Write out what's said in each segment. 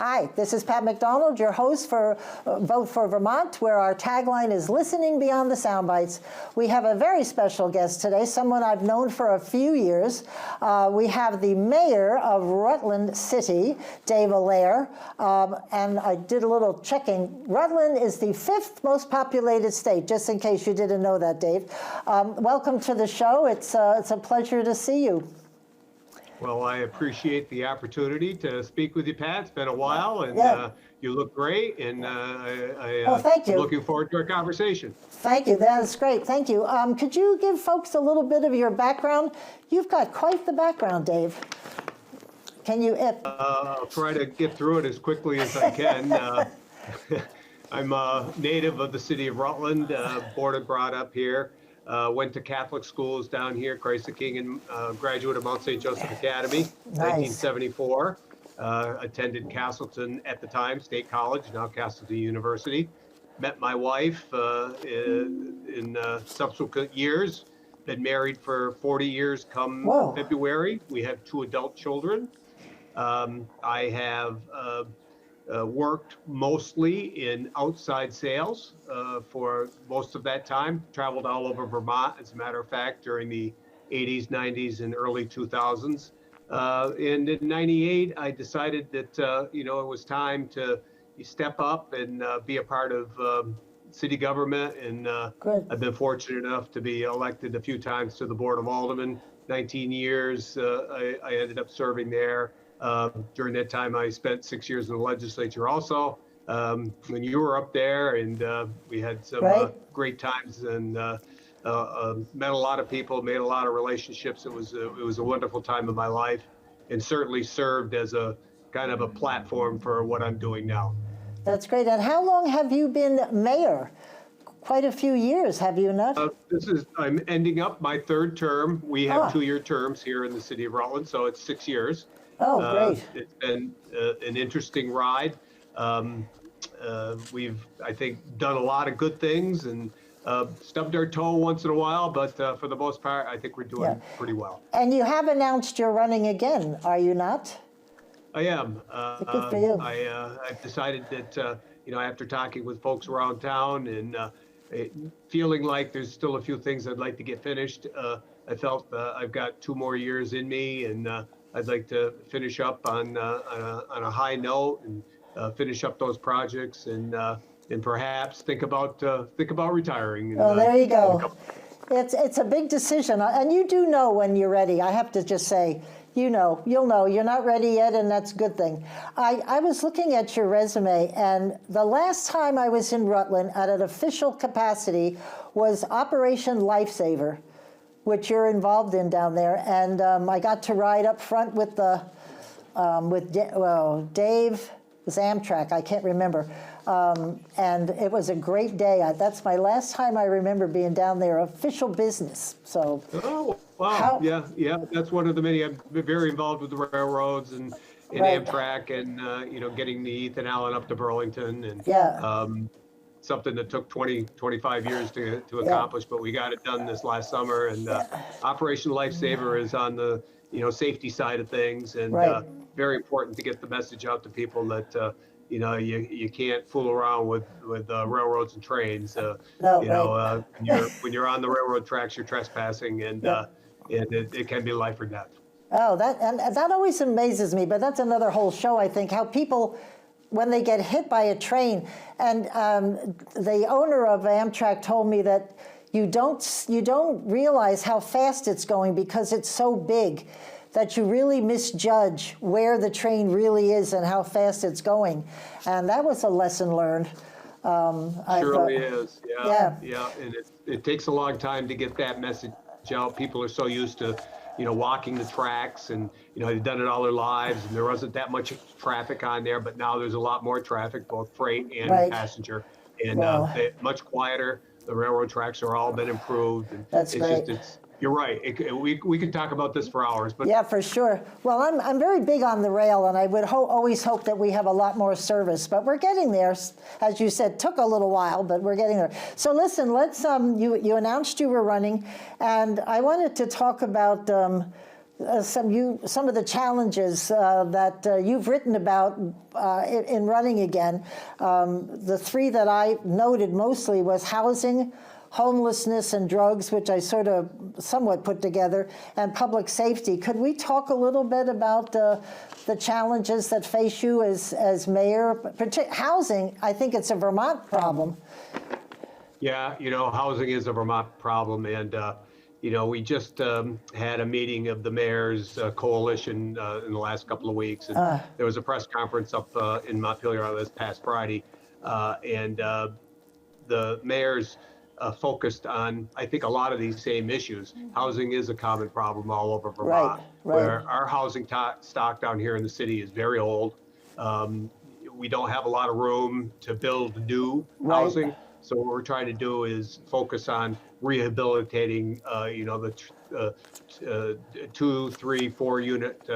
Hi, this is Pat McDonald, your host for Vote for Vermont, where our tagline is Listening Beyond the Soundbites. We have a very special guest today, someone I've known for a few years. We have the mayor of Rutland City, Dave Allaire, and I did a little checking. Rutland is the 5th most populated state, just in case you didn't know that, Dave. Welcome to the show. It's a pleasure to see you. Well, I appreciate the opportunity to speak with you, Pat. It's been a while, and you look great, and thank you. I'm looking forward to our conversation. Thank you. That's great. Thank you. Could you give folks a little bit of your background? You've got quite the background, Dave. Can you? I'll try to get through it as quickly as I can. I'm a native of the city of Rutland, born and brought up here. Went to Catholic schools down here, Christ the King, and graduate of Mount St. Joseph Academy, Nice. 1974. Attended Castleton at the time, State College, now Castleton University. Met my wife in subsequent years. Been married for 40 years come Whoa. February. We have 2 adult children. I have worked mostly in outside sales for most of that time, traveled all over Vermont, as a matter of fact, during the 80s, 90s, and early 2000s. And in 98, I decided that, it was time to step up and be a part of city government. And I've been fortunate enough to be elected a few times to the Board of Aldermen. 19 years I ended up serving there. During that time, I spent 6 years in the legislature also. When you were up there, and we had some great times, and met a lot of people, made a lot of relationships. It was a wonderful time of my life, and certainly served as a kind of a platform for what I'm doing now. That's great. And how long have you been mayor? Quite a few years, have you not? I'm ending up my 3rd term. We have 2-year terms here in the city of Rutland, so it's 6 years. Oh, great. It's been an interesting ride. We've, I think, done a lot of good things and stubbed our toe once in a while, but for the most part, I think we're doing pretty well. And you have announced you're running again, are you not? I am. Good for you. I've decided that, after talking with folks around town and feeling like there's still a few things I'd like to get finished, I felt I've got 2 more years in me, and I'd like to finish up on a high note and finish up those projects, and perhaps think about retiring. Oh, there you go. It's a big decision, and you do know when you're ready. I have to just say, you'll know. You're not ready yet, and that's a good thing. I was looking at your resume, and the last time I was in Rutland at an official capacity was Operation Lifesaver, which you're involved in down there, and I got to ride up front with Dave. It was Amtrak, I can't remember, and it was a great day. That's my last time I remember being down there, official business. So. Oh wow! Yeah. That's one of the many. I'm very involved with the railroads and Amtrak, and getting the Ethan Allen up to Burlington, and something that took 25 years to accomplish, but we got it done this last summer. And Operation Lifesaver is on the safety side of things, and very important to get the message out to people that you can't fool around with railroads and trains. When you're on the railroad tracks, you're trespassing, and it can be life or death. Oh, that always amazes me, but that's another whole show, I think, how people, when they get hit by a train, and the owner of Amtrak told me that you don't realize how fast it's going because it's so big that you really misjudge where the train really is and how fast it's going. And that was a lesson learned. Surely is, yeah. And it takes a long time to get that message out. People are so used to walking the tracks, and they've done it all their lives, and there wasn't that much traffic on there, but now there's a lot more traffic, both freight and passenger, and much quieter. The railroad tracks are all been improved, and that's great. You're right. We could talk about this for hours, but yeah, for sure. Well, I'm very big on the rail, and I would always hope that we have a lot more service. But we're getting there. As you said, took a little while, but we're getting there. So listen, let's. You announced you were running, and I wanted to talk about some of the challenges that you've written about in running again. The three that I noted mostly was housing, homelessness, and drugs, which I sort of somewhat put together, and public safety. Could we talk a little bit about the challenges that face you as mayor? Housing, I think it's a Vermont problem. Yeah, housing is a Vermont problem, and we just had a meeting of the mayor's coalition in the last couple of weeks, and there was a press conference up in Montpelier this past Friday, and the mayor's focused on, I think, a lot of these same issues. Housing is a common problem all over Vermont, where our housing stock down here in the city is very old. We don't have a lot of room to build new housing. So what we're trying to do is focus on rehabilitating, the 2, 3, 4 unit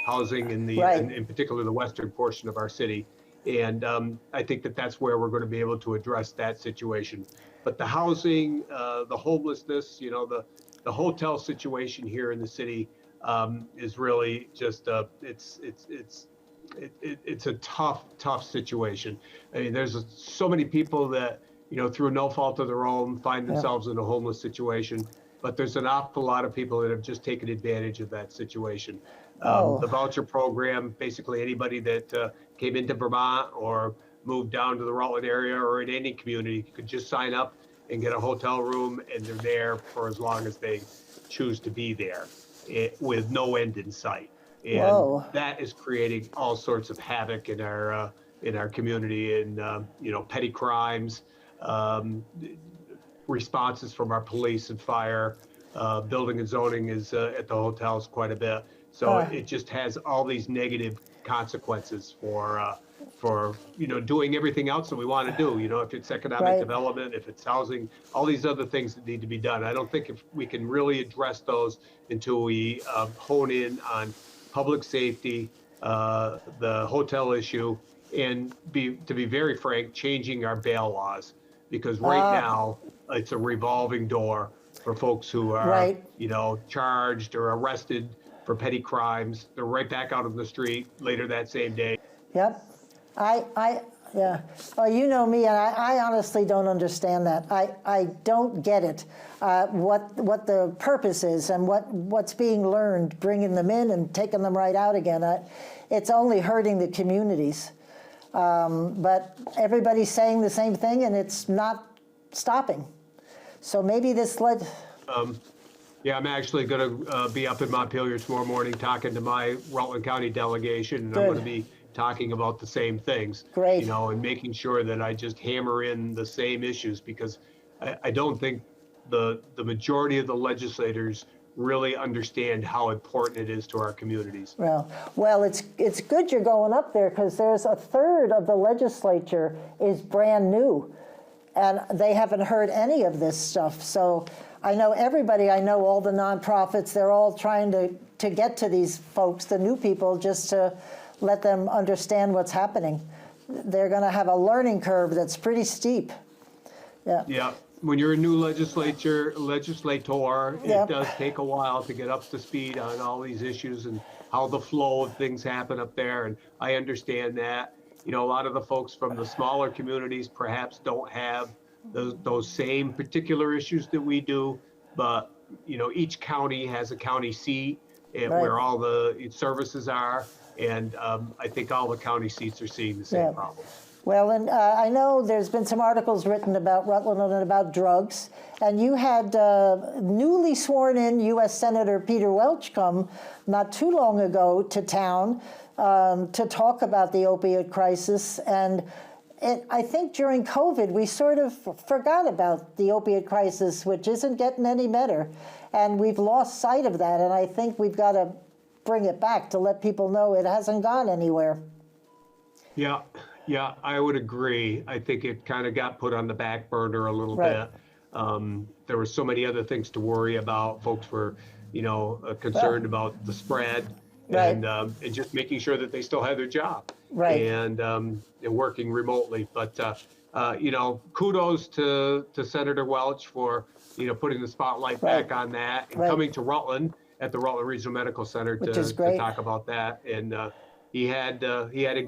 housing in particular the western portion of our city. And I think that's where we're going to be able to address that situation. But the housing, the homelessness, the hotel situation here in the city is really just it's a tough situation. I mean, there's so many people that through no fault of their own find themselves in a homeless situation, but there's an awful lot of people that have just taken advantage of that situation. The voucher program, basically anybody that came into Vermont or moved down to the Rutland area or in any community could just sign up and get a hotel room, and they're there for as long as they choose to be there, with no end in sight. And that is creating all sorts of havoc in our community, and petty crimes, responses from our police and fire, building and zoning is at the hotels quite a bit. So it just has all these negative consequences for doing everything else that we want to do. If it's economic development, if it's housing, all these other things that need to be done. I don't think if we can really address those until we hone in on public safety, the hotel issue, and to be very frank, changing our bail laws, because right now it's a revolving door for folks who are charged or arrested for petty crimes. They're right back out on the street later that same day. Yep. Yeah. Well, you know me, and I honestly don't understand that. I don't get it, what the purpose is and what's being learned, bringing them in and taking them right out again. It's only hurting the communities. But everybody's saying the same thing, and it's not stopping. So maybe this led... Yeah, I'm actually going to be up in Montpelier tomorrow morning talking to my Rutland County delegation, and I'm going to be talking about the same things. Great. And making sure that I just hammer in the same issues, because I don't think the majority of the legislators really understand how important it is to our communities. Well, it's good you're going up there, because there's a third of the legislature is brand new, and they haven't heard any of this stuff. So I know everybody, I know all the nonprofits, they're all trying to get to these folks, the new people, just to let them understand what's happening. They're going to have a learning curve that's pretty steep. Yeah. When you're a new legislator, it does take a while to get up to speed on all these issues and how the flow of things happen up there. And I understand that. A lot of the folks from the smaller communities perhaps don't have those same particular issues that we do. But, each county has a county seat where all the services are. And I think all the county seats are seeing the same problem. Well, and I know there's been some articles written about Rutland and about drugs, and you had newly sworn in U.S. Senator Peter Welch come not too long ago to town to talk about the opioid crisis. And I think during COVID, we sort of forgot about the opioid crisis, which isn't getting any better. And we've lost sight of that, and I think we've got to bring it back to let people know it hasn't gone anywhere. Yeah, I would agree. I think it kind of got put on the back burner a little bit. There were so many other things to worry about. Folks were, concerned about the spread and just making sure that they still had their job and working remotely. But, kudos to Senator Welch for, putting the spotlight back on that and coming to Rutland at the Rutland Regional Medical Center Which to is great. talk about that. And he had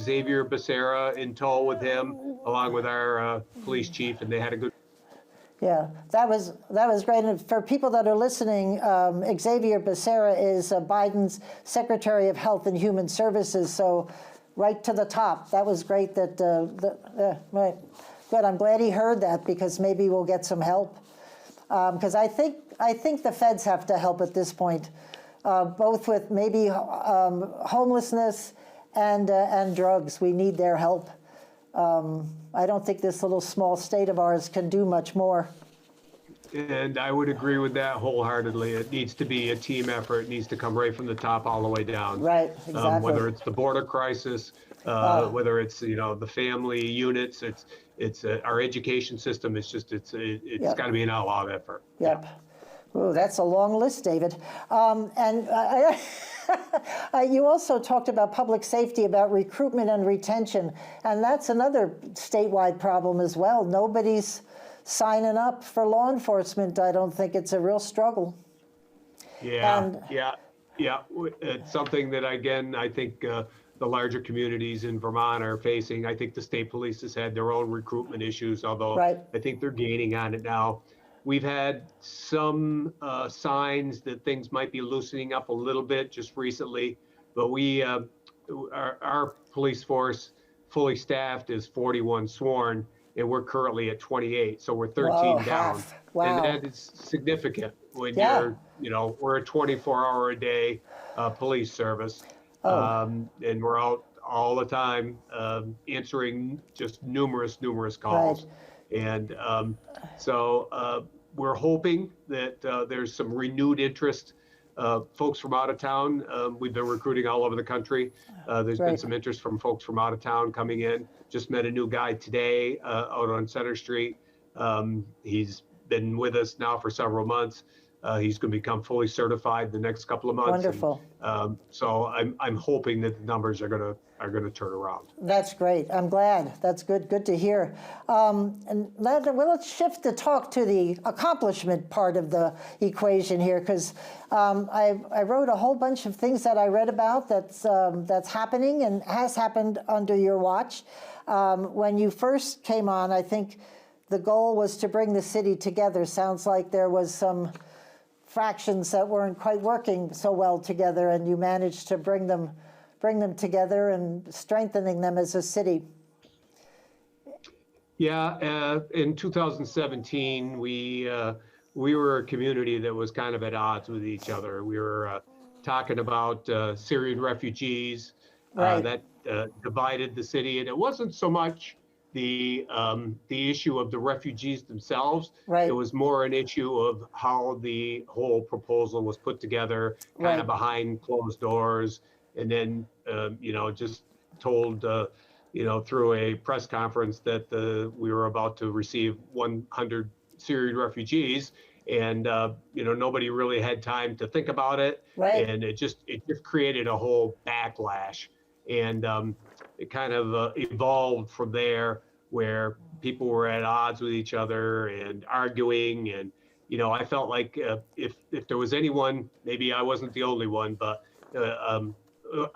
Xavier Becerra in tow with him, along with our police chief, and they had a good. Yeah, that was great. And for people that are listening, Xavier Becerra is Biden's Secretary of Health and Human Services. So, right to the top. That was great. Right. Good. I'm glad he heard that, because maybe we'll get some help. Because I think the feds have to help at this point, both with maybe homelessness and drugs. We need their help. I don't think this little small state of ours can do much more. And I would agree with that wholeheartedly. It needs to be a team effort. It needs to come right from the top all the way down. Right, exactly. Whether it's the border crisis, whether it's the family units, it's our education system. It's Yep. got to be an all-out effort. Yep. Ooh, that's a long list, David. And you also talked about public safety, about recruitment and retention, and that's another statewide problem as well. Nobody's signing up for law enforcement. I don't think. It's a real struggle. Yeah. It's something that, again, I think the larger communities in Vermont are facing. I think the state police has had their own recruitment issues, although Right. I think they're gaining on it now. We've had some signs that things might be loosening up a little bit just recently, but our police force, fully staffed, is 41 sworn, and we're currently at 28, so we're 13 Whoa, down. half. Wow. And that is significant when Yeah. we're a 24-hour-a-day police service, and we're out all the time answering just numerous calls. Right. And so we're hoping that there's some renewed interest. Folks from out of town, we've been recruiting all over the country. There's been Right. some interest from folks from out of town coming in. Just met a new guy today out on Center Street. He's been with us now for several months. He's going to become fully certified the next couple of months. Wonderful. And, so I'm hoping that the numbers are going to turn around. That's great. I'm glad. That's good. Good to hear. And let's shift to talk to the accomplishment part of the equation here, because I wrote a whole bunch of things that I read about that's happening and has happened under your watch. When you first came on, I think the goal was to bring the city together. Sounds like there was some fractions that weren't quite working so well together, and you managed to bring them together and strengthening them as a city. Yeah, in 2017, we were a community that was kind of at odds with each other. We were talking about Syrian refugees. Right. That divided the city, and it wasn't so much the issue of the refugees themselves. Right. It was more an issue of how the whole proposal was put together, kind Right. of behind closed doors, and then just told through a press conference that we were about to receive 100 Syrian refugees, and nobody really had time to think about it. Right. And it just created a whole backlash, and it kind of evolved from there, where people were at odds with each other and arguing. And I felt like if there was anyone, maybe I wasn't the only one, but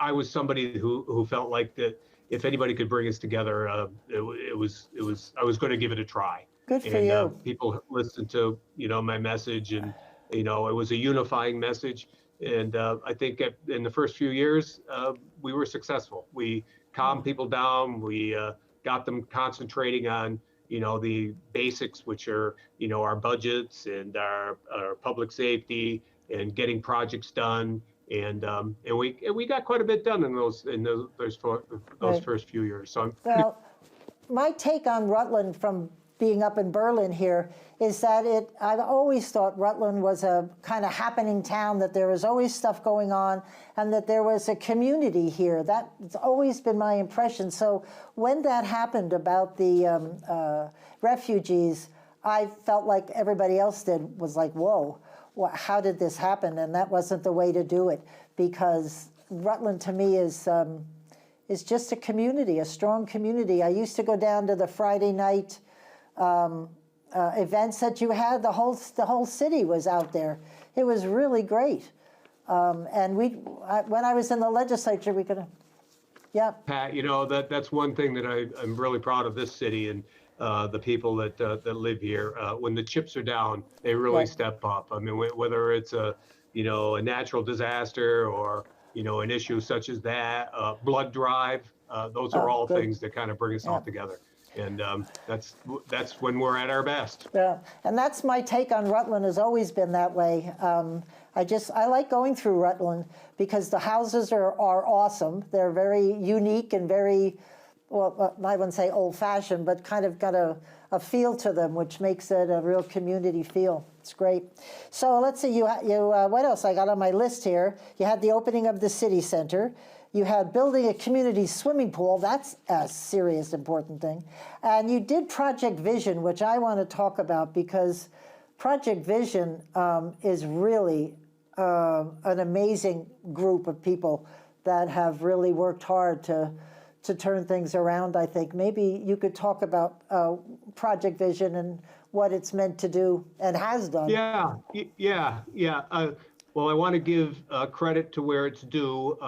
I was somebody who felt like that if anybody could bring us together, I was going to give it a try. Good for and you. People listened to my message, and it was a unifying message. And I think in the first few years, we were successful. We calmed people down. We got them concentrating on the basics, which are our budgets and our public safety and getting projects done. And we got quite a bit done in those Right. first few years. So Well, my take on Rutland from being up in Berlin here is that I've always thought Rutland was a kind of happening town, that there was always stuff going on, and that there was a community here. That's always been my impression. So when that happened about the refugees, I felt like everybody else did, was like, whoa, how did this happen? And that wasn't the way to do it, because Rutland to me is just a community, a strong community. I used to go down to the Friday night events that you had. The whole city was out there. It was really great. And when I was in the legislature, we could, yeah. Pat, that's one thing that I'm really proud of this city and the people that live here. When the chips are down, they really Right. step up. I mean, whether it's a natural disaster or, an issue such as that, blood drive, those are all good. things that kind of bring us all together. And that's when we're at our best. Yeah, and that's my take on Rutland, has always been that way. I like going through Rutland because the houses are awesome. They're very unique and very, well, I wouldn't say old-fashioned, but kind of got a feel to them, which makes it a real community feel. It's great. So let's see, what else I got on my list here? You had the opening of the city center. You had building a community swimming pool. That's a serious, important thing. And you did Project Vision, which I want to talk about because Project Vision is really an amazing group of people that have really worked hard to turn things around, I think. Maybe you could talk about Project Vision and what it's meant to do and has done. Yeah. Well, I want to give credit to where it's due.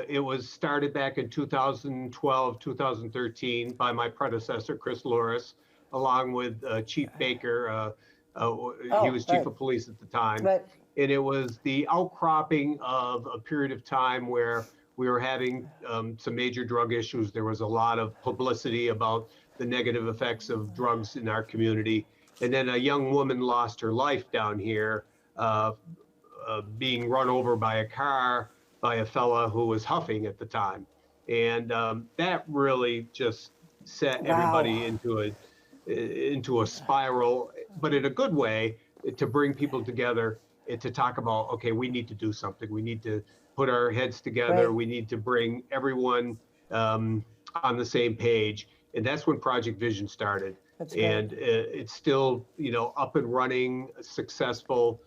It was started back in 2012, 2013 by my predecessor, Chris Loris, along with Chief Baker. He was chief of police at the time. Right. And it was the outcropping of a period of time where we were having some major drug issues. There was a lot of publicity about the negative effects of drugs in our community. And then a young woman lost her life down here, being run over by a car by a fella who was huffing at the time. And that really just set everybody into a spiral, but in a good way, to bring people together and to talk about, okay, we need to do something. We need to put our heads together. Right. We need to bring everyone on the same page. And that's when Project Vision started. That's and it's still, up and running, successful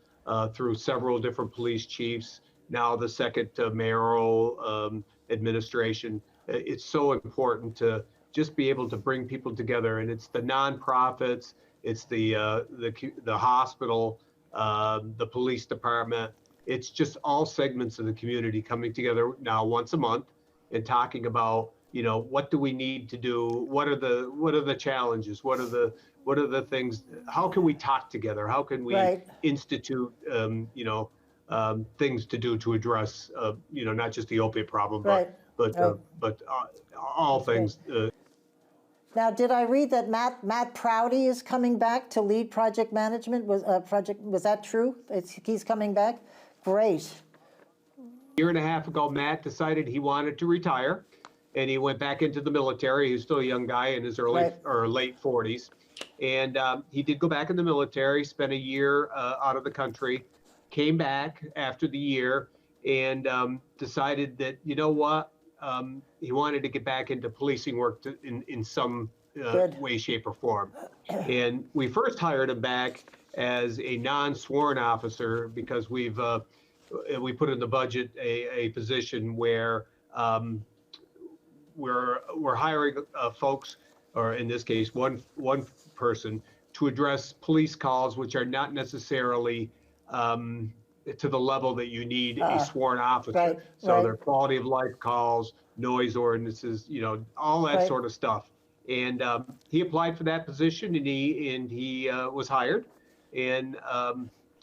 through several different police chiefs. Now the second mayoral administration. It's so important to just be able to bring people together, and it's the nonprofits, it's the hospital, the police department. It's just all segments of the community coming together now once a month and talking about, what do we need to do? What are the challenges? What are the things? How can we talk together? How can we institute, things to do to address, not just the opiate problem, but all things. Now, did I read that Matt Prouty is coming back to lead project management? Was that true? He's coming back? Great. A year and a half ago, Matt decided he wanted to retire, and he went back into the military. He's still a young guy in his early or late 40s, and he did go back in the military, spent a year out of the country, came back after the year, and decided that, he wanted to get back into policing work in some way, shape, or form. And we first hired him back as a non-sworn officer because we put in the budget a position where we're hiring folks, or in this case, one person, to address police calls which are not necessarily to the level that you need a sworn officer. They're quality of life calls, noise ordinances, all that sort of stuff. And he applied for that position, and he was hired. And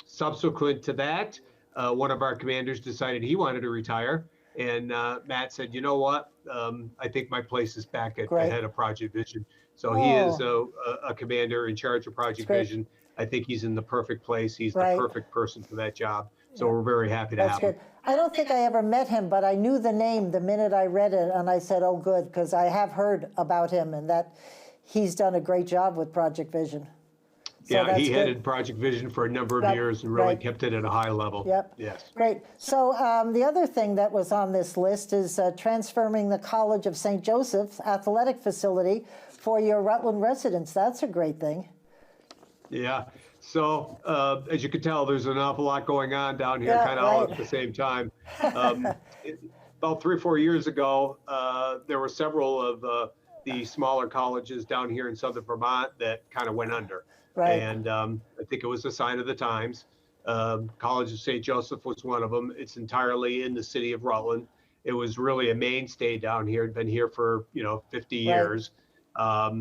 subsequent to that, one of our commanders decided he wanted to retire. And Matt said, you know what? I think my place is back at the head of Project Vision. So he is a commander in charge of Project Vision. I think he's in the perfect place. He's the perfect person for that job. So we're very happy to have him. I don't think I ever met him, but I knew the name the minute I read it, and I said, oh, good, because I have heard about him and that he's done a great job with Project Vision. So he headed Project Vision for a number of years and really kept it at a high level. Yep. Yes. Great. So the other thing that was on this list is transferring the College of St. Joseph's athletic facility for your Rutland residents. That's a great thing. Yeah. So as you can tell, there's an awful lot going on down here, kind of all at the same time. About 3 or 4 years ago, there were several of the smaller colleges down here in southern Vermont that kind of went under. And I think it was a sign of the times. College of St. Joseph was one of them. It's entirely in the city of Rutland. It was really a mainstay down here. It'd been here for 50 years. A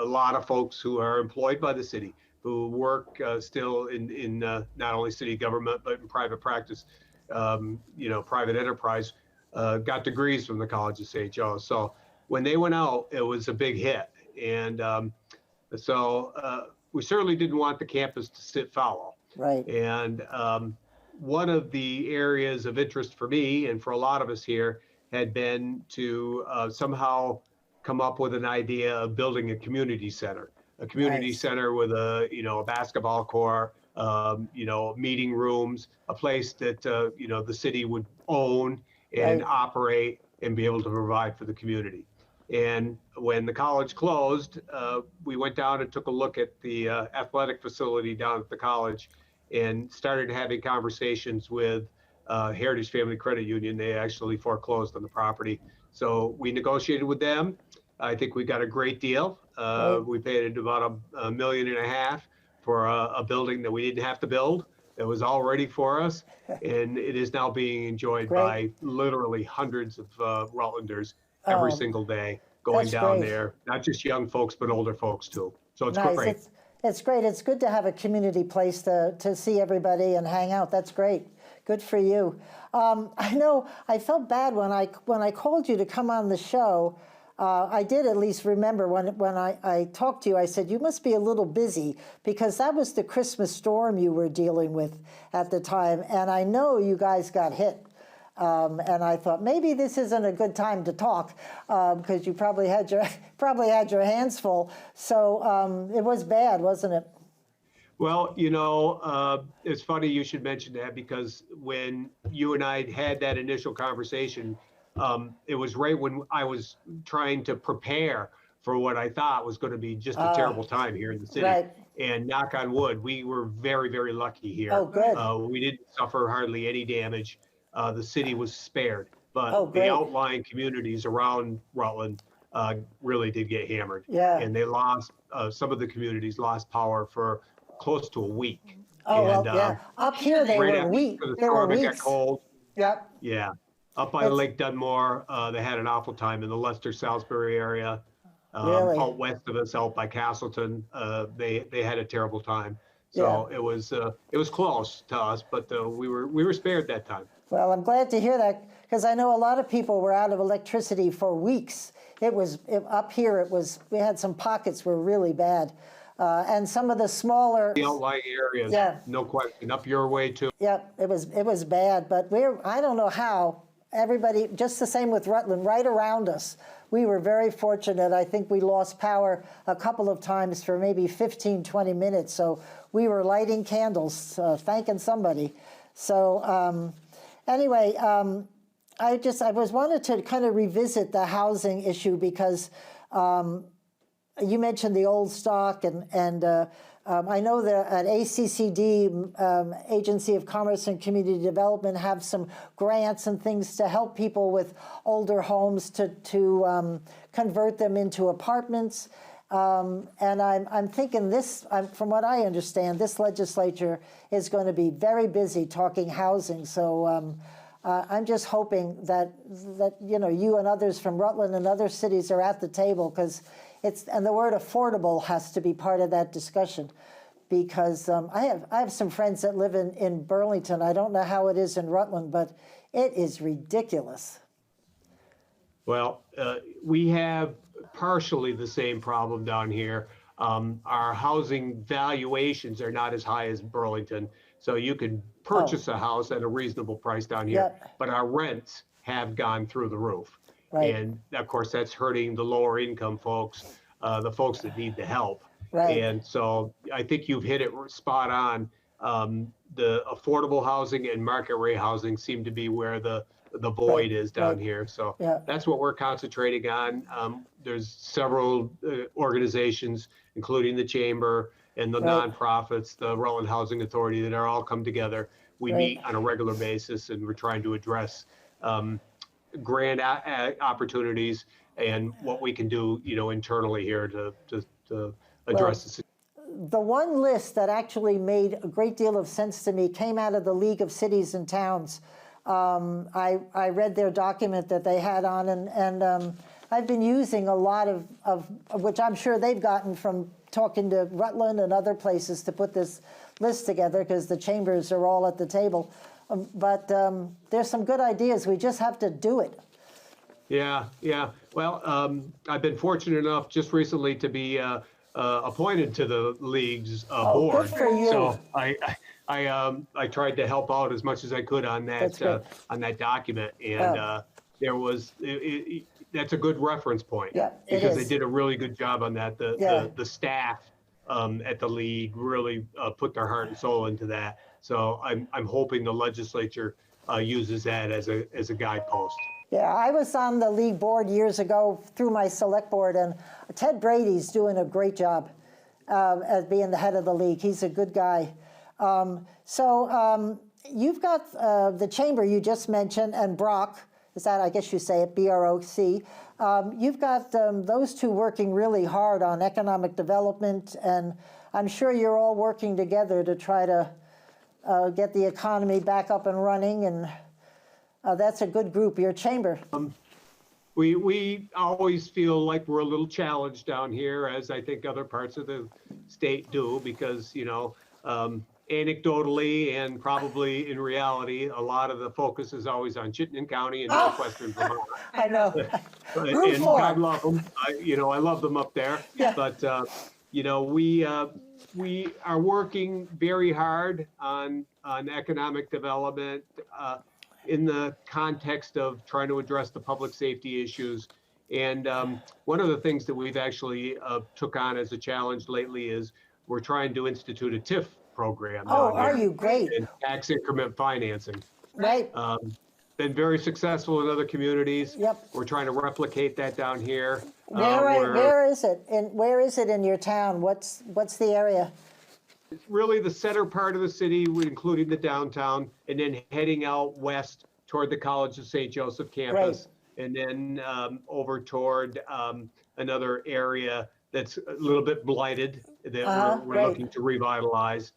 lot of folks who are employed by the city, who work still in not only city government but in private practice, private enterprise, got degrees from the College of St. Joe. So when they went out, it was a big hit, and we certainly didn't want the campus to sit fallow. Right. And one of the areas of interest for me and for a lot of us here had been to somehow come up with an idea of building a community center Nice. center with a basketball court, meeting rooms, a place that the city would own and Right. operate and be able to provide for the community. And when the college closed, we went down and took a look at the athletic facility down at the college and started having conversations with Heritage Family Credit Union. They actually foreclosed on the property. So we negotiated with them. I think we got a great deal. Right. We paid about $1.5 million for a building that we didn't have to build. That was all ready for us. And it is now being enjoyed Great. by literally hundreds of Rutlanders every Oh, single day going that's down great. there, not just young folks, but older folks too. So it's Nice. great. It's great. It's good to have a community place to see everybody and hang out. That's great. Good for you. I know I felt bad when I called you to come on the show. I did at least remember when I talked to you, I said, you must be a little busy because that was the Christmas storm you were dealing with at the time. And I know you guys got hit. And I thought maybe this isn't a good time to talk because you probably had your hands full. So it was bad, wasn't it? Well, it's funny you should mention that because when you and I had that initial conversation, it was right when I was trying to prepare for what I thought was going to be just a terrible time here in the city. Right. And knock on wood, we were very, very lucky here. Oh, good. We didn't suffer hardly any damage. The city was spared, but Oh, the great. outlying communities around Rutland really did get hammered. Yeah. And they lost, some of the communities lost power for close to a week. Oh, And, well, yeah. Up here they right were after the There were storm, it got weeks. cold. Yep. Yeah. Up by It's- Lake Dunmore, they had an awful time in the Leicester-Salisbury area. Really? Out west of us, out by Castleton, they had a terrible time. So it was close to us, but we were spared that time. Well, I'm glad to hear that because I know a lot of people were out of electricity for weeks. Up here, we had some pockets were really bad. And some of the smaller, The outlying areas, Yeah. no question, up your way too. yep, it was bad. But I don't know how, everybody, just the same with Rutland, right around us. We were very fortunate. I think we lost power a couple of times for maybe 15, 20 minutes. So we were lighting candles, thanking somebody. So anyway, I wanted to kind of revisit the housing issue because you mentioned the old stock, and I know that at ACCD, Agency of Commerce and Community Development, have some grants and things to help people with older homes to convert them into apartments. And I'm thinking from what I understand, this legislature is going to be very busy talking housing. So I'm just hoping that you and others from Rutland and other cities are at the table because and the word affordable has to be part of that discussion because I have some friends that live in Burlington. I don't know how it is in Rutland, but it is ridiculous. Well, we have partially the same problem down here. Our housing valuations are not as high as Burlington, so you can purchase a house at a reasonable price down here, Yep. but our rents have gone through the roof. Right. And of course, that's hurting the lower income folks, the folks that need the help. Right. And so I think you've hit it spot on. The affordable housing and market rate housing seem to be where the void is down here. So Yeah. that's what we're concentrating on. There's several organizations, including the Chamber and the Right. nonprofits, the Rutland Housing Authority, that are all come together. We Right. meet on a regular basis, and we're trying to address grant opportunities and what we can do, internally here to address the situation. the one list that actually made a great deal of sense to me came out of the League of Cities and Towns. I read their document that they had on, and I've been using a lot of which I'm sure they've gotten from talking to Rutland and other places to put this list together, because the chambers are all at the table. But there's some good ideas. We just have to do it. Yeah, yeah. Well, I've been fortunate enough just recently to be appointed to the league's board. Good for you. So I tried to help out as much as I could on that document, and there was that's a good reference point. Yeah, because they did a really good job on that. The staff at the league really put their heart and soul into that. So I'm hoping the legislature uses that as a guidepost. Yeah, I was on the league board years ago through my select board, and Ted Brady's doing a great job as being the head of the league. He's a good guy. You've got the chamber you just mentioned, and Brock, is that, I guess you say it, B-R-O-C. You've got those two working really hard on economic development, and I'm sure you're all working together to try to get the economy back up and running, and that's a good group, your chamber. We always feel like we're a little challenged down here, as I think other parts of the state do, because, anecdotally and probably in reality, a lot of the focus is always on Chittenden County and northwestern Vermont. I know. And I love them. I love them up there. Yeah. But we are working very hard on economic development in the context of trying to address the public safety issues. And one of the things that we've actually took on as a challenge lately is we're trying to institute a TIF program. Oh, are you? Great. And tax increment financing. Right. Been very successful in other communities. Yep. We're trying to replicate that down here. Where is it? Where is it in your town? What's the area? It's really the center part of the city, including the downtown, and then heading out west toward the College of St. Joseph campus, and then over toward another area that's a little bit blighted that we're looking to revitalize.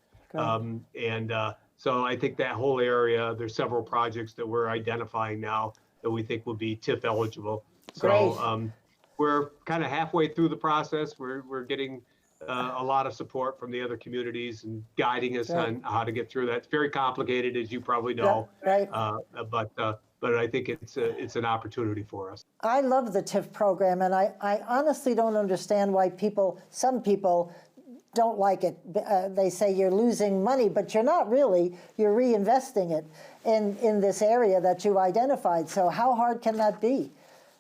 So I think that whole area, there's several projects that we're identifying now that we think will be TIF eligible. So we're kind of halfway through the process. We're getting a lot of support from the other communities and guiding us on how to get through that. It's very complicated, as you probably know. But I think it's an opportunity for us. I love the TIF program, and I honestly don't understand why some people don't like it. They say you're losing money, but you're not really. You're reinvesting it in this area that you identified. So how hard can that be?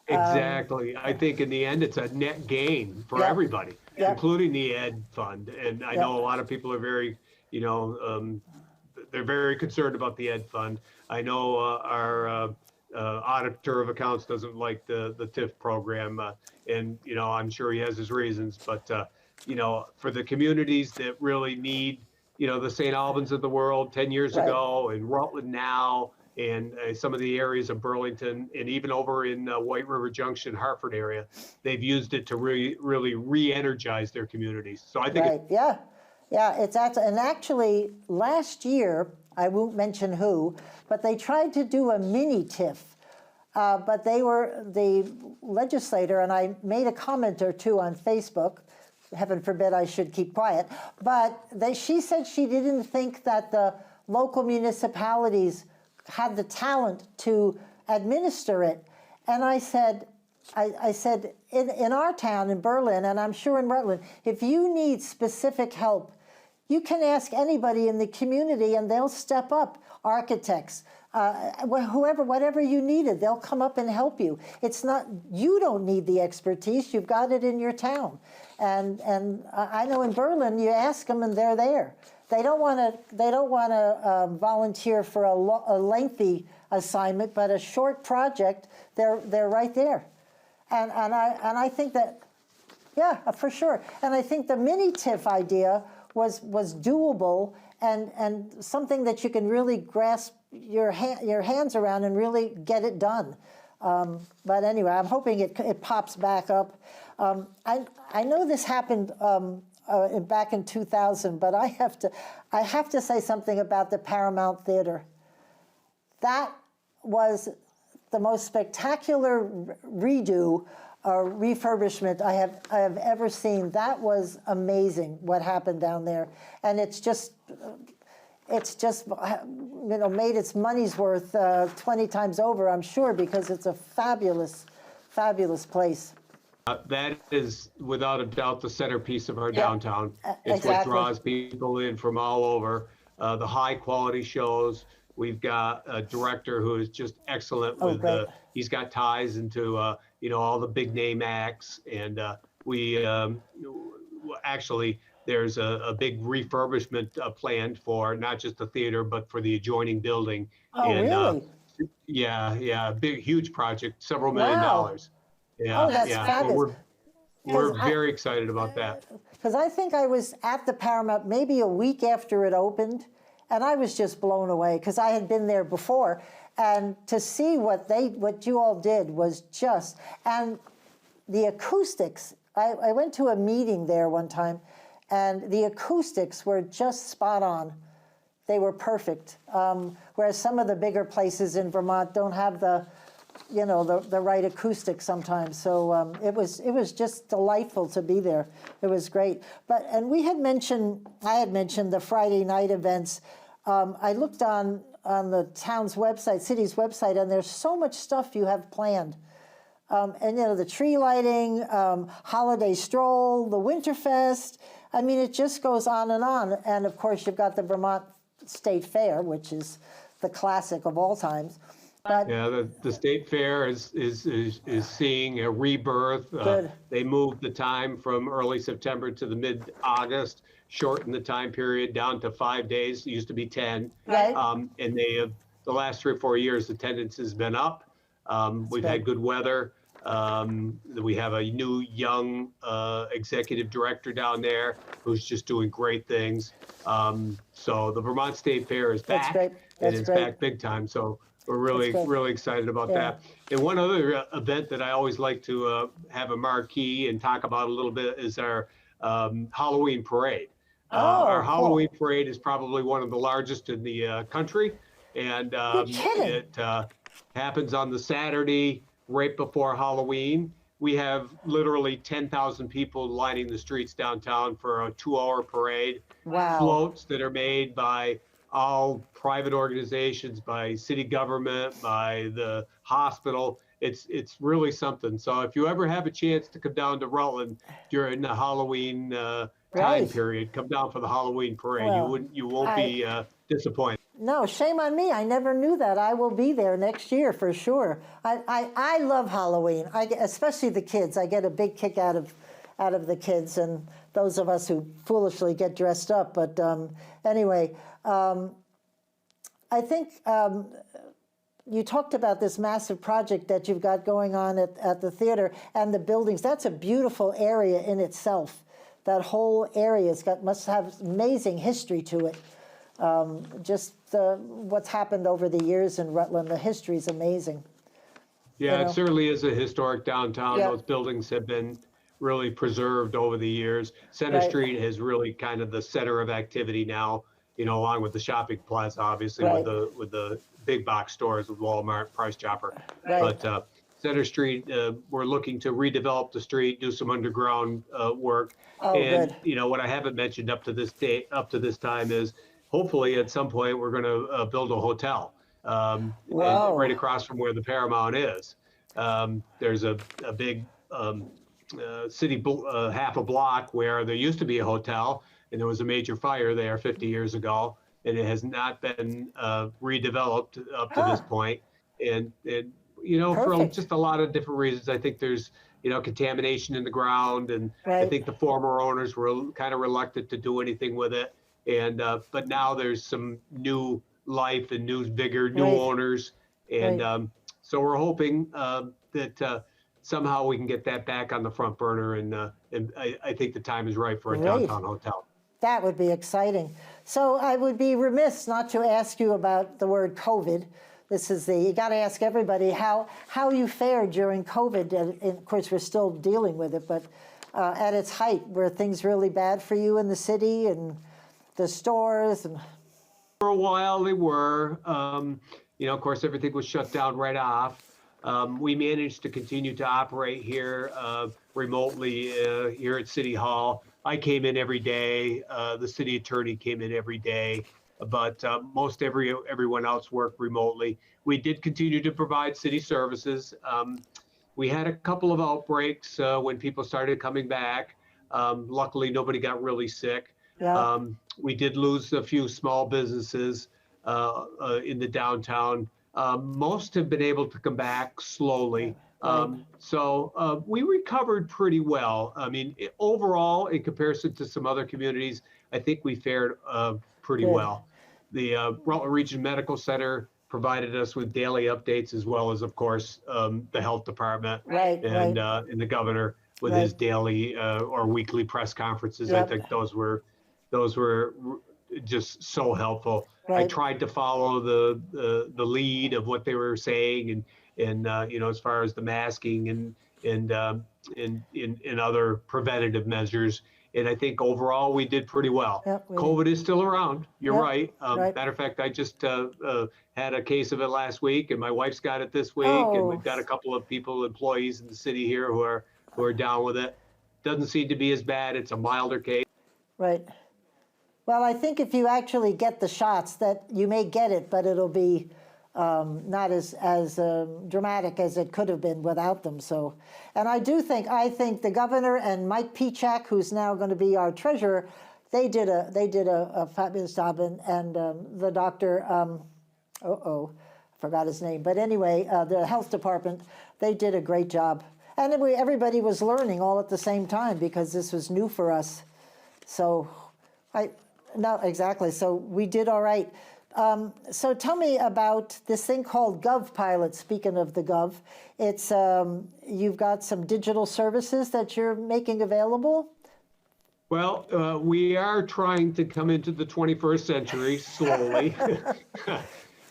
Exactly. I think in the end, it's a net gain for everybody, including the ed fund. And I know a lot of people are very, they're very concerned about the ed fund. I know our auditor of accounts doesn't like the TIF program, and I'm sure he has his reasons. But for the communities that really need, the St. Albans of the world 10 years ago, and Rutland now, and some of the areas of Burlington, and even over in White River Junction, Hartford area, they've used it to really re-energize their communities. So I think and actually last year, I won't mention who, but they tried to do a mini TIF, but the legislator, and I made a comment or two on Facebook, heaven forbid I should keep quiet, but she said she didn't think that the local municipalities had the talent to administer it. And I said, in our town, in Berlin, and I'm sure in Rutland, if you need specific help, you can ask anybody in the community and they'll step up. Architects, whatever you needed, they'll come up and help you. It's not, you don't need the expertise, you've got it in your town. And I know in Berlin, you ask them and they're there. They don't want to volunteer for a lengthy assignment, but a short project, they're right there. And I think that, for sure. And I think the mini TIF idea was doable and something that you can really grasp your hands around and really get it done. But anyway, I'm hoping it pops back up. I know this happened back in 2000, but I have to say something about the Paramount Theater. That was the most spectacular redo or refurbishment I have ever seen. That was amazing what happened down there, and it's just made its money's worth 20 times over, I'm sure, because it's a fabulous place. That is without a doubt the centerpiece of our downtown. It's exactly what draws people in from all over. The high quality shows. We've got a director who is just excellent with he's got ties into all the big name acts, and we actually there's a big refurbishment planned for not just the theater but for the adjoining building. Oh, really? Yeah, big huge project, several $1 million. Yeah, that's fabulous. So we're very excited about that. Because I think I was at the Paramount maybe a week after it opened, and I was just blown away because I had been there before, and to see what you all did was just, and the acoustics. I went to a meeting there one time, and the acoustics were just spot on. They were perfect. Whereas some of the bigger places in Vermont don't have the right acoustics sometimes. So it was just delightful to be there. It was great. And I had mentioned the Friday night events. I looked on the town's website, city's website, and there's so much stuff you have planned. And the tree lighting, holiday stroll, the Winterfest. I mean, it just goes on. And of course, you've got the Vermont State Fair, which is the classic of all times. But yeah, the state fair is seeing a rebirth. They moved the time from early September to the mid-August, shortened the time period down to 5 days. It used to be 10. Right. And they have the last 3 or 4 years, attendance has been up. We've had good weather. We have a new young executive director down there who's just doing great things. So the Vermont State Fair is back, and it's back big time. So we're really excited about that. And one other event that I always like to have a marquee and talk about a little bit is our Halloween parade. Our Halloween parade is probably one of the largest in the country, and it happens on the Saturday right before Halloween. We have literally 10,000 people lining the streets downtown for a 2-hour parade. Wow. Floats that are made by all private organizations, by city government, by the hospital. It's really something. So if you ever have a chance to come down to Rutland during the Halloween time period, come down for the Halloween parade. Well, you won't be disappointed. No, shame on me. I never knew that. I will be there next year for sure. I love Halloween, especially the kids. I get a big kick out of the kids and those of us who foolishly get dressed up. But anyway, I think you talked about this massive project that you've got going on at the theater and the buildings. That's a beautiful area in itself. That whole area must have amazing history to it. What's happened over the years in Rutland, the history is amazing. Yeah, it certainly is a historic downtown. Those buildings have been really preserved over the years. Center Street is really kind of the center of activity now, along with the shopping plaza, obviously, with the big box stores with Walmart, Price Chopper. But Center Street, we're looking to redevelop the street, do some underground work. And what I haven't mentioned up to this time is hopefully at some point we're going to build a hotel right across from where the Paramount is. There's a big city half a block where there used to be a hotel, and there was a major fire there 50 years ago, and it has not been redeveloped up to this point. And for just a lot of different reasons. I think there's contamination in the ground, and I think the former owners were kind of reluctant to do anything with it. And but now there's some new life and new vigor, new owners, and so we're hoping that somehow we can get that back on the front burner. And I think the time is right for a downtown hotel. That would be exciting. So I would be remiss not to ask you about the word COVID. You got to ask everybody how you fared during COVID. And of course, we're still dealing with it, but at its height? Were things really bad for you in the city and the stores? And... For a while they were. Of course, everything was shut down right off. We managed to continue to operate here remotely here at City Hall. I came in every day. The city attorney came in every day, but most everyone else worked remotely. We did continue to provide city services. We had a couple of outbreaks when people started coming back. Luckily, nobody got really sick. Yeah. We did lose a few small businesses in the downtown. Most have been able to come back slowly. So we recovered pretty well. I mean, overall, in comparison to some other communities, I think we fared pretty well. The Rutland Region Medical Center provided us with daily updates, as well as, of course, the health department and the governor with his daily or weekly press conferences. I think those were just so helpful. I tried to follow the lead of what they were saying, and as far as the masking and other preventative measures. And I think overall we did pretty well. COVID is still around. You're right. Matter of fact, I just had a case of it last week, and my wife's got it this week, and we've got a couple of employees in the city here who are down with it. Doesn't seem to be as bad. It's a milder case. Right. Well, I think if you actually get the shots, that you may get it, but it'll be not as dramatic as it could have been without them. So, and I think the governor and Mike Pichak, who's now going to be our treasurer, they did a fabulous job, and the doctor, I forgot his name, but anyway, the health department, they did a great job, and everybody was learning all at the same time because this was new for us. So, no, exactly. So we did all right. So tell me about this thing called GovPilot. Speaking of the Gov, it's you've got some digital services that you're making available. Well, we are trying to come into the 21st century slowly.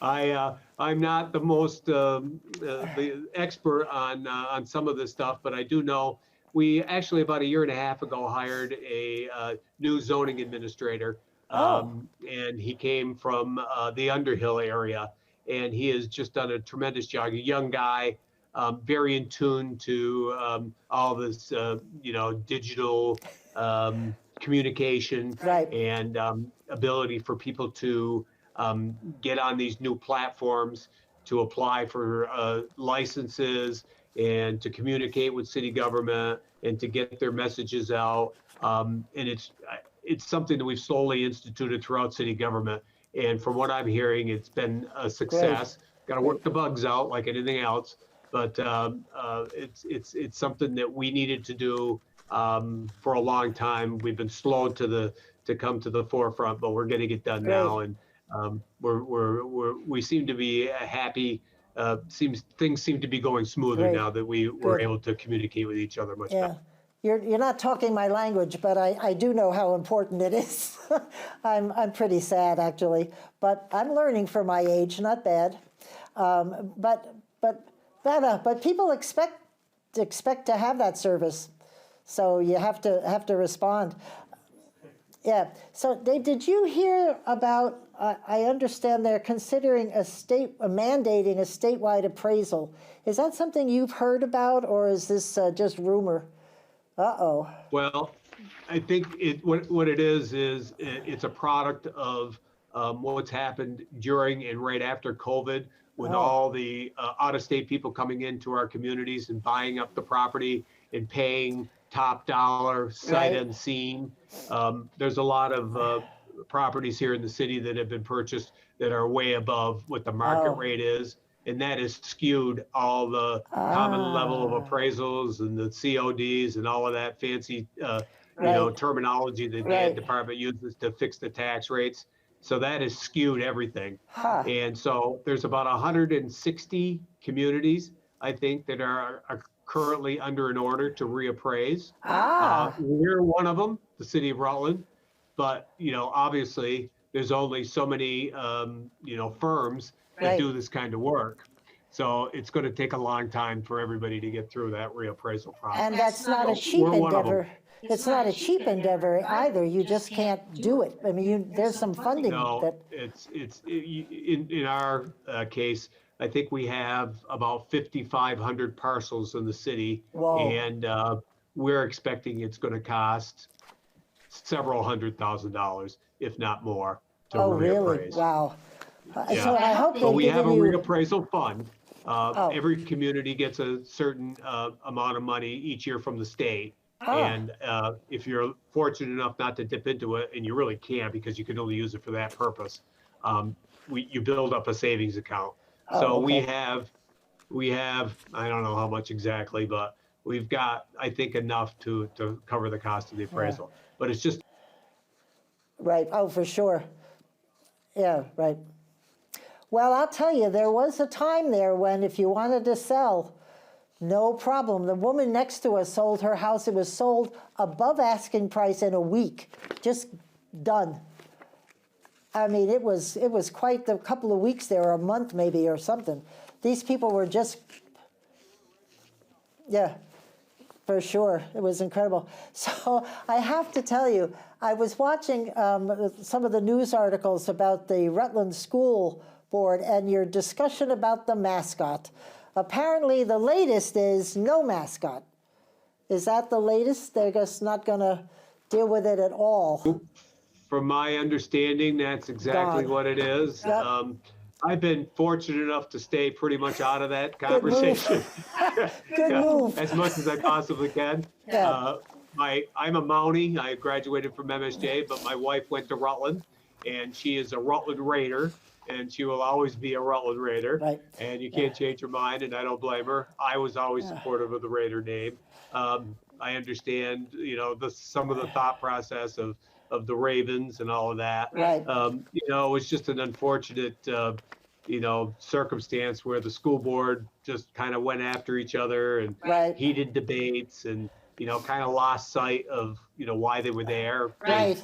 I'm not the most the expert on some of this stuff, but I do know we actually about a year and a half ago hired a new zoning administrator. And he came from the Underhill area, and he has just done a tremendous job. A young guy, very in tune to all this, digital communication and ability for people to get on these new platforms, to apply for licenses, and to communicate with city government, and to get their messages out. And it's something that we've slowly instituted throughout city government. And from what I'm hearing, it's been a success. Got to work the bugs out like anything else. But it's something that we needed to do for a long time. We've been slow to come to the forefront, but we're getting it done now. And we seem to be happy. Things seem to be going smoother now that we're able to communicate with each other much better. You're not talking my language, but I do know how important it is. I'm pretty sad, actually, but I'm learning for my age. Not bad, but people expect to have that service, so you have to respond. Yeah. So, Dave, did you hear about? I understand they're considering mandating a statewide appraisal. Is that something you've heard about, or is this just rumor? Well, I think what it is it's a product of what's happened during and right after COVID, with all the out-of-state people coming into our communities and buying up the property and paying top dollar, sight unseen. There's a lot of properties here in the city that have been purchased that are way above what the market rate is. And that has skewed all the common level of appraisals and the CODs and all of that fancy, terminology that the department uses to fix the tax rates. So that has skewed everything. And so there's about 160 communities, I think, that are currently under an order to reappraise. We're one of them, the city of Rutland. But, obviously, there's only so many, firms that do this kind of work. So it's going to take a long time for everybody to get through that reappraisal process. And that's not a cheap We're one of them. endeavor. It's not a cheap endeavor either. You just can't do it. I mean, there's some funding No, that, in our case, I think we have about 5,500 parcels in the city. Whoa. And we're expecting it's going to cost several $100,000, if not more, to oh, really? reappraise. Wow. Yeah. So I hope So they've we have a given you, reappraisal fund. Oh. Every community gets a certain amount of money each year from the state. Oh. And if you're fortunate enough not to dip into it, and you really can't because you can only use it for that purpose, you build up a savings account. Oh, So okay. we have, I don't know how much exactly, but we've got, I think, enough to cover the cost of the appraisal. But it's just right, oh, for sure. Yeah, right. Well, I'll tell you, there was a time there when if you wanted to sell, no problem. The woman next to us sold her house. It was sold above asking price in a week, just done. I mean, it was quite the couple of weeks there, or a month maybe, or something. These people were just, yeah, for sure. It was incredible. So I have to tell you, I was watching some of the news articles about the Rutland School Board and your discussion about the mascot. Apparently, the latest is no mascot. Is that the latest? They're just not going to deal with it at all. from my understanding, that's exactly God. what it is. Yep. I've been fortunate enough to stay pretty much out of that conversation. Good move. As much as I possibly can. Yeah. I'm a Mountie. I graduated from MSJ, but my wife went to Rutland, and she is a Rutland Raider, and she will always be a Rutland Raider. Right. And you can't change her mind, and I don't blame her. I was always supportive of the Raider name. I understand, some of the thought process of the Ravens and all of that. Right. It was just an unfortunate, circumstance where the school board just kind of went after each other and Right. heated debates and, kind of lost sight of, why they were there. Right.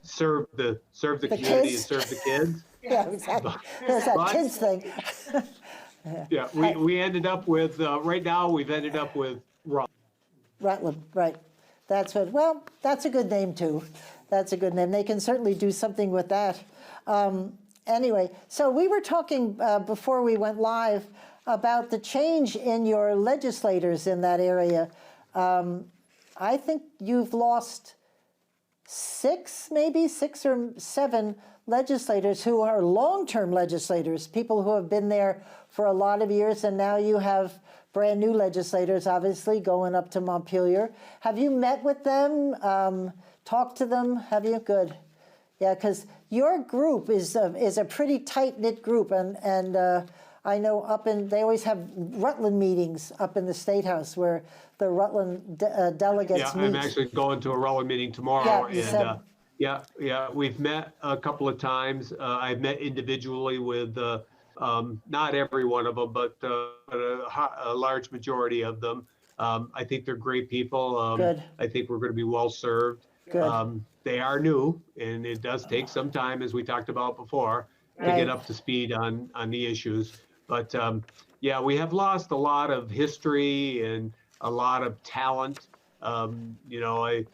Serve the community kids. and serve the kids. Yeah, exactly. There's that But- kids thing. Yeah, we ended up with, right now, we've ended up with Rutland, right. That's a good name too. That's a good name. They can certainly do something with that. Anyway, so we were talking before we went live about the change in your legislators in that area. I think you've lost six or seven legislators who are long-term legislators, people who have been there for a lot of years, and now you have brand new legislators, obviously, going up to Montpelier. Have you met with them, talked to them? Have you? Good. Yeah, because your group is a pretty tight-knit group, and I know they always have Rutland meetings up in the State House where the Rutland delegates meet. I'm actually going to a Rutland meeting tomorrow. Yeah, you said. We've met a couple of times. I've met individually with not every one of them, but a large majority of them. I think they're great people. Good. I think we're going to be well served. Good. They are new, and it does take some time, as we talked about before, to Right. get up to speed on the issues. But we have lost a lot of history and a lot of talent. I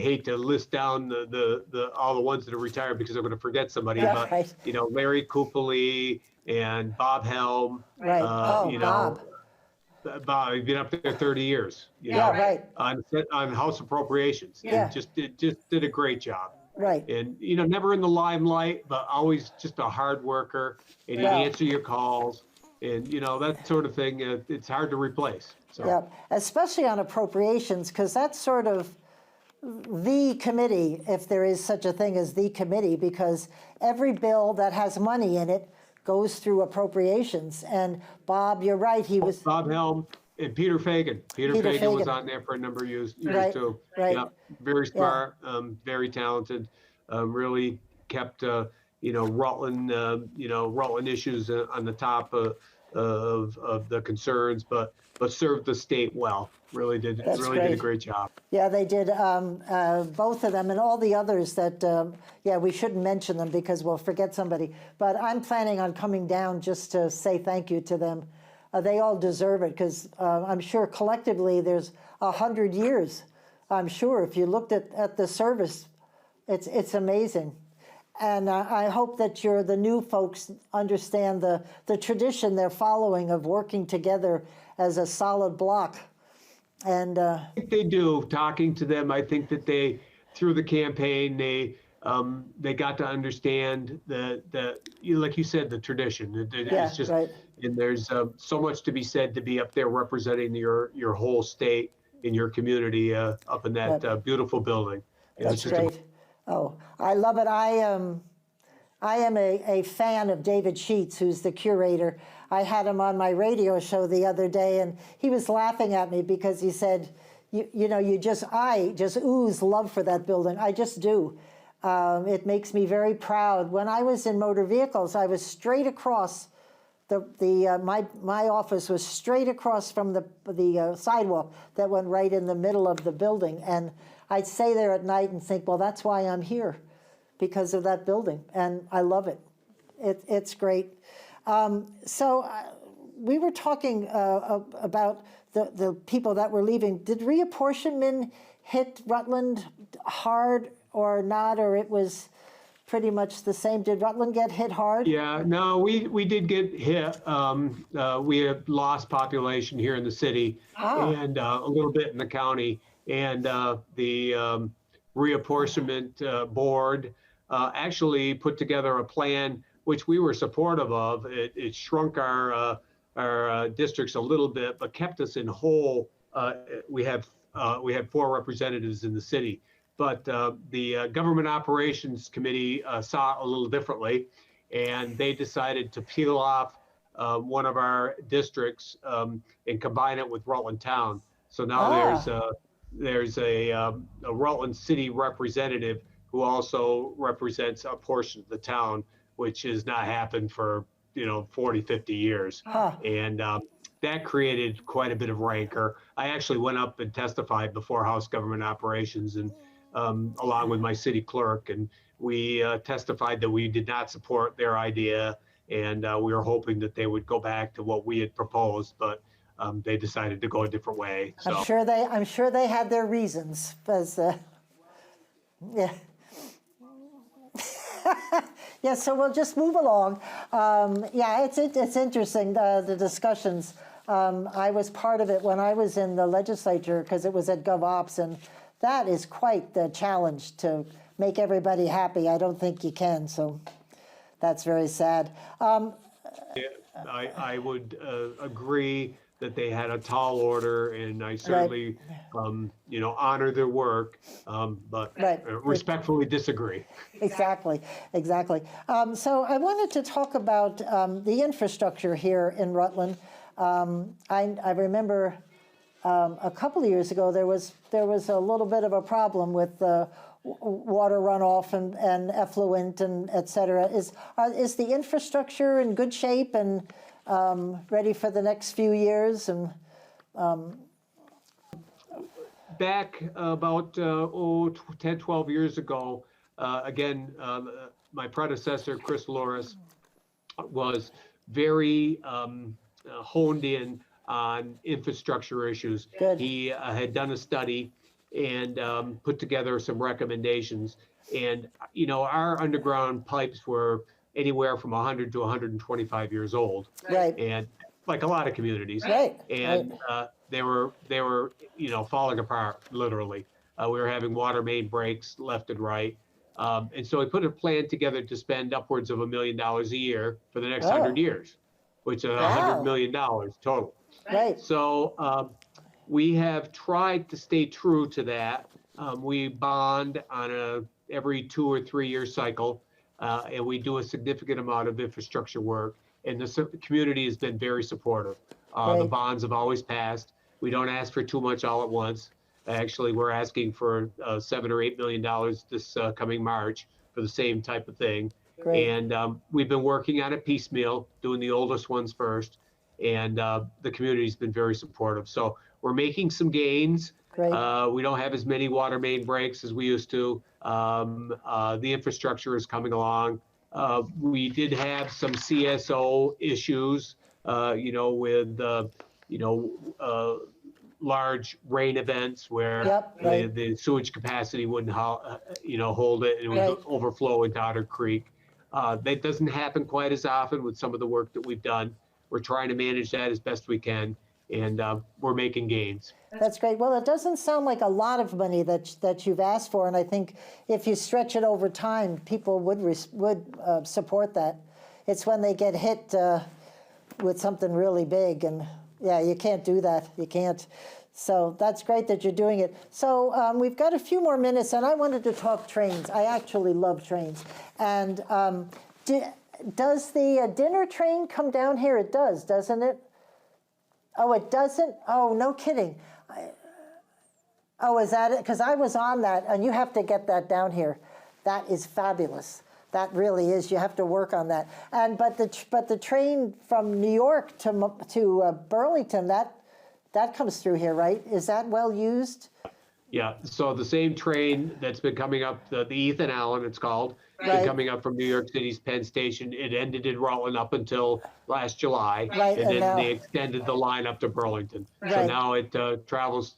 hate to list down the all the ones that are retired because I'm going to forget somebody. Yeah, but right. Larry Kupeli and Bob Helm. Right. Bob. Bob, you've been up there 30 years. Right. On House Appropriations. Yeah. And just did a great job. Right. And never in the limelight, but always just a hard worker, and he'd Yeah. answer your calls, and that sort of thing. It's hard to replace. So. Yeah, especially on appropriations, because that's sort of the committee, if there is such a thing as the committee, because every bill that has money in it goes through appropriations. And Bob, you're right, he was. Bob Helm and Peter Fagan. Peter Fagan was on there for a number of years Right, too. right. Yeah, very smart, very talented. Really kept Rutland Rutland issues on the top of the concerns, but served the state well. Really did That's really did a great. great job. Yeah, they did, both of them and all the others that, yeah, we shouldn't mention them because we'll forget somebody. But I'm planning on coming down just to say thank you to them. They all deserve it because I'm sure collectively there's 100 years. I'm sure if you looked at the service, it's amazing. And I hope that the new folks understand the tradition they're following of working together as a solid block. And I think they do. Talking to them, I think that they, through the campaign, they got to understand like you said, the tradition. It's just, right. and there's so much to be said to be up there representing your whole state in your community up in that beautiful building. That's great. Oh, I love it. I am a fan of David Sheets, who's the curator. I had him on my radio show the other day, and he was laughing at me because he said, I just ooze love for that building. I just do. It makes me very proud. When I was in motor vehicles, I was straight across my office was straight across from the sidewalk that went right in the middle of the building. And I'd stay there at night and think, well, that's why I'm here, because of that building. And I love it. It's great. So we were talking about the people that were leaving. Did reapportionment hit Rutland hard or not, or it was pretty much the same? Did Rutland get hit hard? Yeah, no, we did get hit. We have lost population here in the city and a little bit in the county. And the reapportionment board actually put together a plan which we were supportive of. It shrunk our districts a little bit, but kept us in whole. We have 4 representatives in the city, but the Government Operations Committee saw it a little differently, and they decided to peel off one of our districts and combine it with Rutland Town. So now there's a Rutland City representative who also represents a portion of the town, which has not happened for 40, 50 years. And that created quite a bit of rancor. I actually went up and testified before House Government Operations, and along with my city clerk, and we testified that we did not support their idea, and we were hoping that they would go back to what we had proposed, but they decided to go a different way. So. I'm sure they had their reasons, because yeah. Yeah, so we'll just move along. Yeah, it's interesting, the discussions. I was part of it when I was in the legislature because it was at GovOps, and that is quite the challenge to make everybody happy. I don't think you can, so that's very sad. Yeah, I would agree that they had a tall order, and I certainly, honor their work, but respectfully disagree. Exactly. So I wanted to talk about the infrastructure here in Rutland. I remember a couple of years ago there was a little bit of a problem with water runoff and effluent and et cetera. Is the infrastructure in good shape and ready for the next few years? And back about 10, 12 years ago, again, my predecessor, Chris Loris, was very honed in on infrastructure issues. Good. He had done a study and put together some recommendations. And, our underground pipes were anywhere from 100 to 125 years old. Right. And like a lot of communities. Right. And they were falling apart, literally. We were having water main breaks left and right. And so we put a plan together to spend upwards of $1 million a year for the next 100 years, which is $100 million total. Right. So we have tried to stay true to that. We bond on every 2 or 3 year cycle, and we do a significant amount of infrastructure work. And the community has been very supportive. The bonds have always passed. We don't ask for too much all at once. Actually, we're asking for $7 or $8 million this coming March for the same type of thing. Great. And we've been working on it piecemeal, doing the oldest ones first. and the community's been very supportive. So we're making some gains. Great. We don't have as many water main breaks as we used to. The infrastructure is coming along. We did have some CSO issues, with large rain events where Yep, right. the sewage capacity wouldn't, hold it, and it would Right. overflow into Otter Creek. That doesn't happen quite as often with some of the work that we've done. We're trying to manage that as best we can, and we're making gains. That's great. Well, it doesn't sound like a lot of money that you've asked for, and I think if you stretch it over time, people would support that. It's when they get hit with something really big, and yeah, you can't do that. You can't. So that's great that you're doing it. So we've got a few more minutes, and I wanted to talk trains. I actually love trains. And does the dinner train come down here? It does, doesn't it? Oh, it doesn't? Oh, no kidding. Oh, is that it? Because I was on that, and you have to get that down here. That is fabulous. That really is. You have to work on that. And but the train from New York to Burlington, that comes through here, right? Is that well used? Yeah. So the same train that's been coming up, the Ethan Allen, it's called, been coming up from New York City's Penn Station. It ended in Rutland up until last July, Right, and and then now- they extended the line up to Burlington. So Right. now it travels,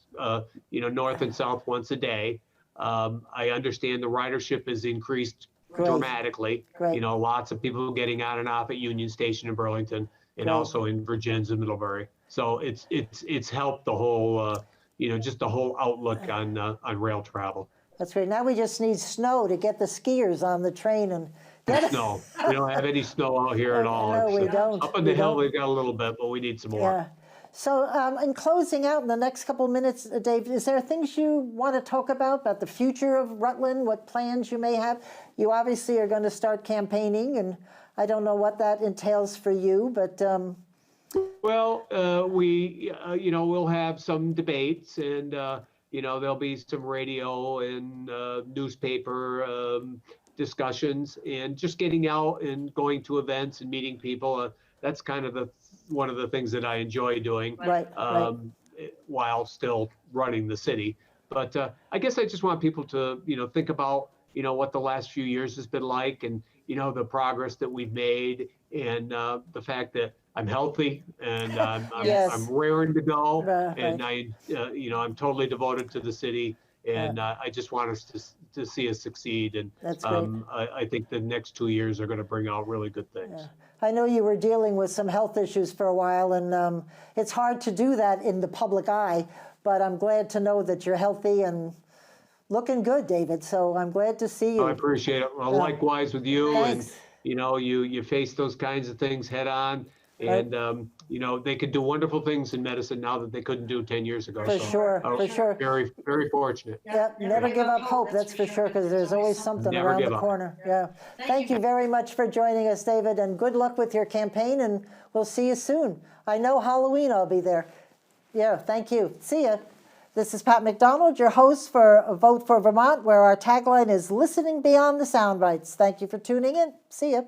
north and south once a day. I understand the ridership has increased Great. dramatically. Great. Lots of people getting on and off at Union Station in Burlington, and Great. also in Virgins and Middlebury. So it's helped the whole, just the whole outlook on rail travel. That's great. Now we just need snow to get the skiers on the train and get it. Snow. We don't have any snow out here at all. No, we It's, don't. Up on We the hill, don't. we've got a little bit, but we need some more. Yeah. So in closing out in the next couple of minutes, Dave, is there things you want to talk about the future of Rutland, what plans you may have? You obviously are going to start campaigning, and I don't know what that entails for you, but... Well, we'll have some debates, and, there'll be some radio and newspaper discussions, and just getting out and going to events and meeting people. That's kind of one of the things that I enjoy doing, Right. while still running the city. But I guess I just want people to, think about, what the last few years has been like, and, the progress that we've made, and the fact that I'm healthy, and Yes. I'm raring to go, Right. and I'm totally devoted to the city, and I just want us to see us succeed. And That's great. I think the next 2 years are going to bring out really good things. Yeah. I know you were dealing with some health issues for a while, and it's hard to do that in the public eye, but I'm glad to know that you're healthy and looking good, David. So I'm glad to see you. I appreciate it. Well, likewise with you. Thanks. And you face those kinds of things head on, and they could do wonderful things in medicine now that they couldn't do 10 years ago. For sure, for sure. Very, very fortunate. Yep, never give up hope, that's for sure, because there's always something Never around give the up. corner. Yeah. Thank you very much for joining us, David, and good luck with your campaign, and we'll see you soon. I know Halloween I'll be there. Yeah, thank you. See ya. This is Pat McDonald, your host for Vote for Vermont, where our tagline is listening beyond the sound bites. Thank you for tuning in. See ya.